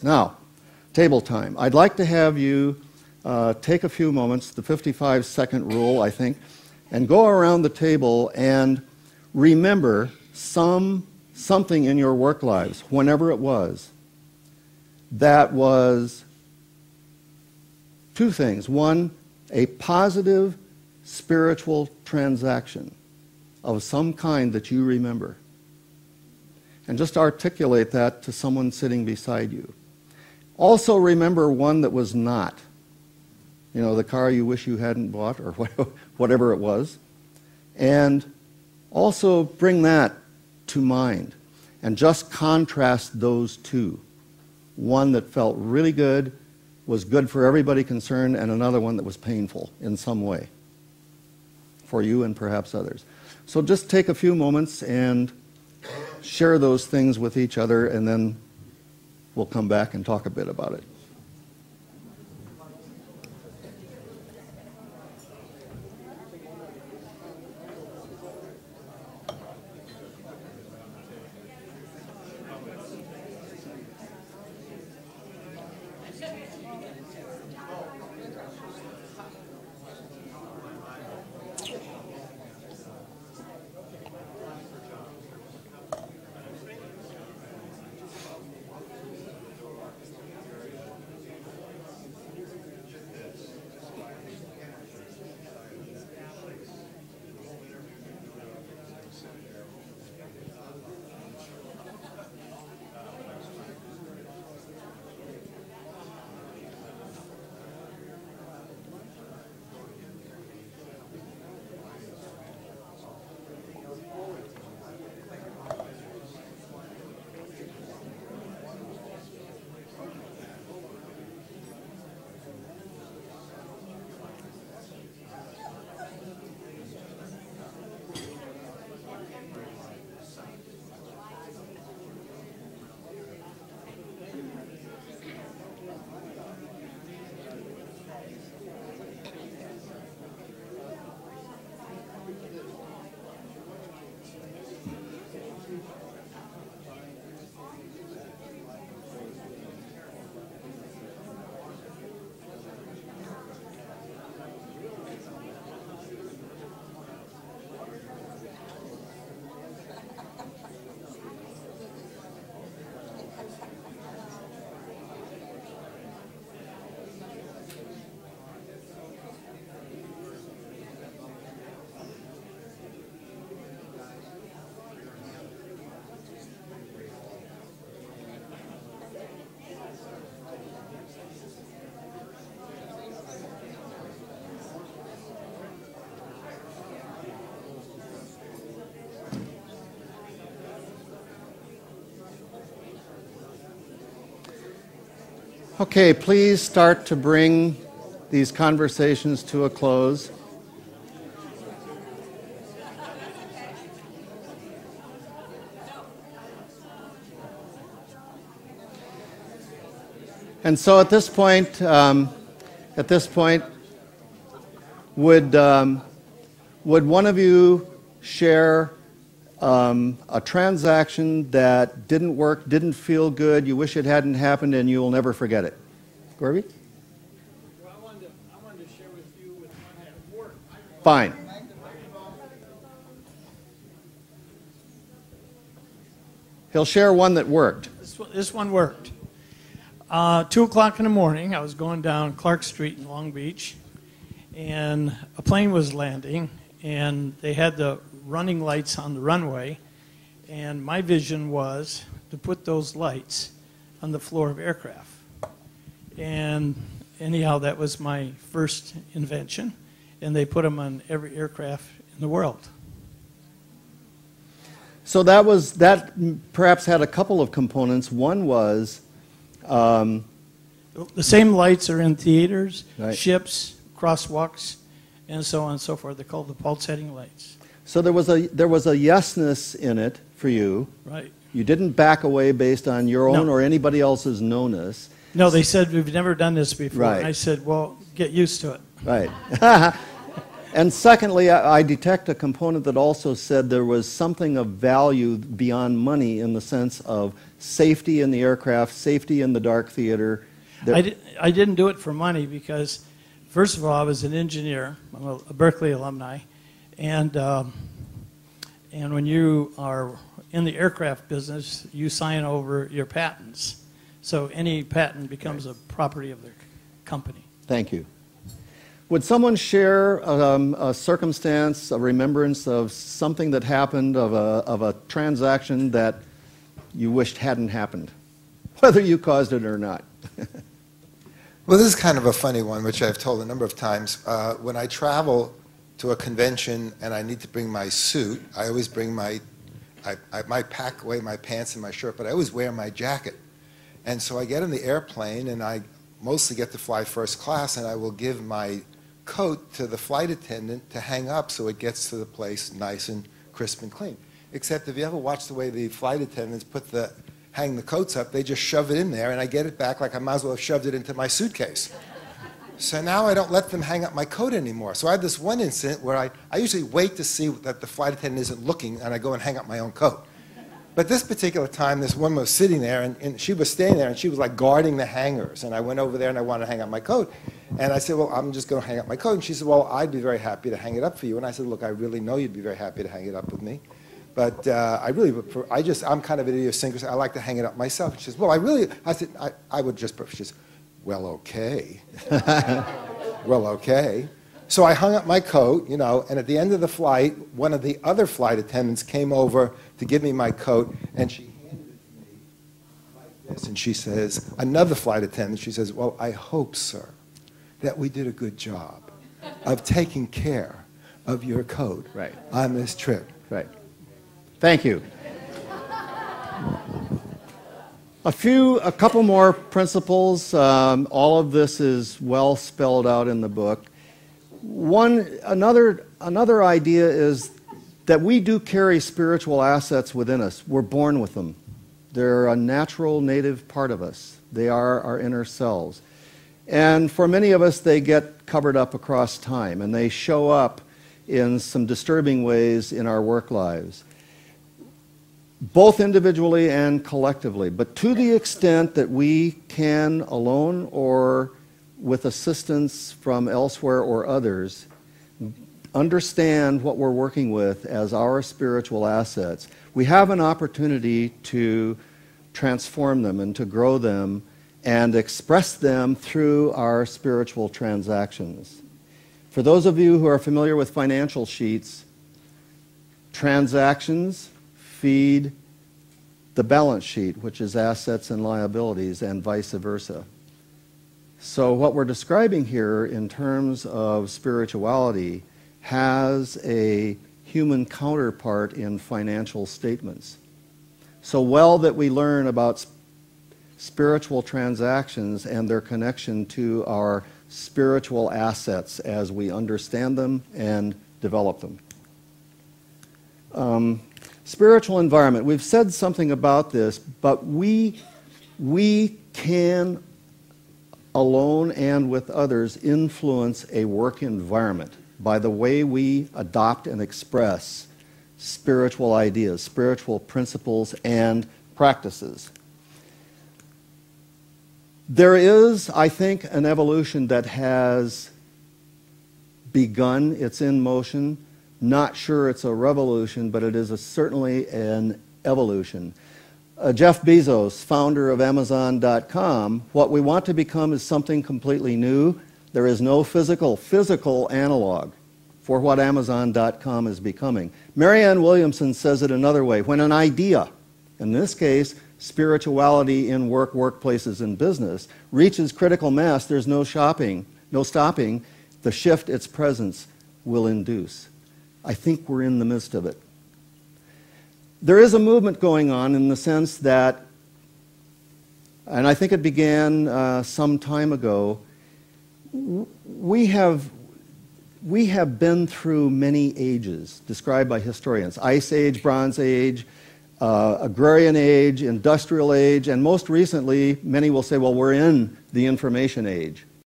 Now, table time. I'd like to have you take a few moments, the 55-second rule, I think, and go around the table and remember something in your work lives, whenever it was, that was two things. One, a positive spiritual transaction of some kind that you remember. And just articulate that to someone sitting beside you. Also remember one that was not. You know, the car you wish you hadn't bought, or whatever it was. And also bring that to mind. And just contrast those two. One that felt really good, was good for everybody concerned, and another one that was painful in some way. For you and perhaps others. So just take a few moments and share those things with each other, and then we'll come back and talk a bit about it. Okay, please start to bring these conversations to a close. And so at this point, would one of you share a transaction that didn't work, didn't feel good, you wish it hadn't happened, and you will never forget it? Gorby? Well, I wanted to share with you with one that worked. Fine. He'll share one that worked. This one worked. 2 o'clock in the morning, I was going down Clark Street in Long Beach, and a plane was landing, and they had the running lights on the runway, and my vision was to put those lights on the floor of aircraft. And anyhow, that was my first invention, and they put them on every aircraft in the world. So that perhaps had a couple of components. One was the same lights are in theaters, right. ships, crosswalks, and so on and so forth. They're called the pulsating lights. So there was a yesness in it for you. Right. You didn't back away based on your own or anybody else's knownness. No, they said, we've never done this before. Right. And I said, well, get used to it. Right. And secondly, I detect a component that also said there was something of value beyond money in the sense of safety in the aircraft, safety in the dark theater. I didn't do it for money because, first of all, I was an engineer. I'm a Berkeley alumni. And when you are in the aircraft business, you sign over your patents. So any patent becomes a property of the company. Thank you. Would someone share a circumstance, a remembrance of something that happened, of a transaction that you wished hadn't happened, whether you caused it or not? Well, this is kind of a funny one, which I've told a number of times. When I travel to a convention and I need to bring my suit, I always bring I might pack away my pants and my shirt, but I always wear my jacket. And so I get in the airplane, and I mostly get to fly first class, and I will give my coat to the flight attendant to hang up so it gets to the place nice and crisp and clean. Except if you ever watch the way the flight attendants hang the coats up, they just shove it in there, and I get it back like I might as well have shoved it into my suitcase. So now I don't let them hang up my coat anymore. So I had this one incident where I usually wait to see that the flight attendant isn't looking, and I go and hang up my own coat. But this particular time, this woman was sitting there, and she was standing there, and she was like guarding the hangers. And I went over there, and I wanted to hang up my coat. And I said, well, I'm just going to hang up my coat. And she said, well, I'd be very happy to hang it up for you. And I said, look, I really know you'd be very happy to hang it up with me. But I'm kind of an idiosyncrasy. I like to hang it up myself. She says, well, I said, I would just, she says, well, okay. Well, okay. So I hung up my coat, and at the end of the flight, one of the other flight attendants came over to give me my coat, and she handed it to me like this, and she says, another flight attendant, she says, well, I hope, sir, that we did a good job of taking care of your coat on this trip. Right. Thank you. A couple more principles. All of this is well spelled out in the book. Another idea is that we do carry spiritual assets within us. We're born with them. They're a natural, native part of us. They are our inner selves. And for many of us, they get covered up across time, and they show up in some disturbing ways in our work lives, both individually and collectively. But to the extent that we can, alone or with assistance from elsewhere or others, understand what we're working with as our spiritual assets, we have an opportunity to transform them and to grow them and express them through our spiritual transactions. For those of you who are familiar with financial sheets, transactions feed the balance sheet, which is assets and liabilities, and vice versa. So what we're describing here in terms of spirituality has a human counterpart in financial statements. So well that we learn about spiritual transactions and their connection to our spiritual assets as we understand them and develop them. Spiritual environment. We've said something about this, but we can, alone and with others, influence a work environment by the way we adopt and express spiritual ideas, spiritual principles, and practices. There is, I think, an evolution that has begun. It's in motion. Not sure it's a revolution, but it is certainly an evolution. Jeff Bezos, founder of Amazon.com, what we want to become is something completely new. There is no physical analog for what Amazon.com is becoming. Marianne Williamson says it another way. When an idea, in this case, spirituality in work, workplaces, and business, reaches critical mass, there's no stopping the shift its presence will induce. I think we're in the midst of it. There is a movement going on in the sense that, and I think it began some time ago, we have been through many ages described by historians: Ice Age, Bronze Age, Agrarian Age, Industrial Age, and most recently, many will say, well, we're in the Information Age.